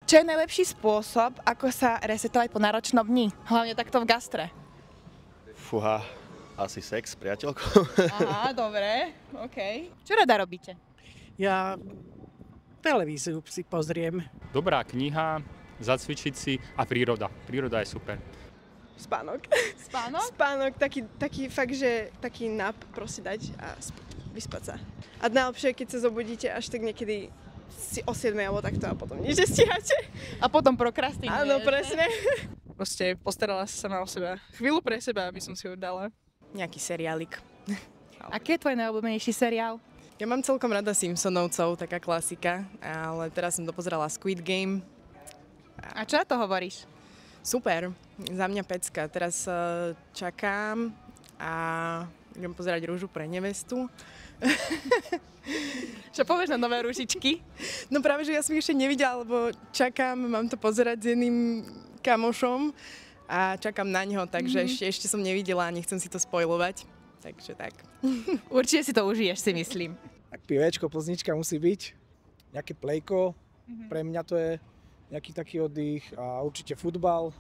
Čo je najlepší spôsob, ako sa resetovať po náročnom dni? Hlavne takto v gastre. Fúha, asi sex s priateľkou. Aha, dobre, OK. Čo rada robíte? Ja televíziu si pozriem. Dobrá kniha, zacvičiť si a príroda. Príroda je super. Spánok. Spánok? Spánok, taký fakt, že taký nap proste dať a vyspať sa. A najlepšie, keď sa zobudíte až tak niekedy si o 7 alebo takto a potom nič nestíhate. A potom prokrastinujete. Áno, presne. Proste postarala sa sama o seba. Chvíľu pre seba, aby som si ho dala. Nejaký seriálik. Aký je tvoj najobľúbenejší seriál? Ja mám celkom rada Simpsonovcov, taká klasika, ale teraz som dopozerala Squid Game. A čo na to hovoríš? Super, za mňa pecka. Teraz čakám a idem pozerať Rúžu pre nevestu. Čo povieš na nové ružičky? No práve, že ja som ich ešte nevidela, lebo čakám, mám to pozerať s jedným kamošom a čakám na neho, takže ešte som nevidela a nechcem si to spoilovať. Takže tak. Určite si to užiješ, si myslím. Tak pivečko, plznička musí byť, nejaké plejko, pre mňa to je nejaký taký oddych a určite futbal.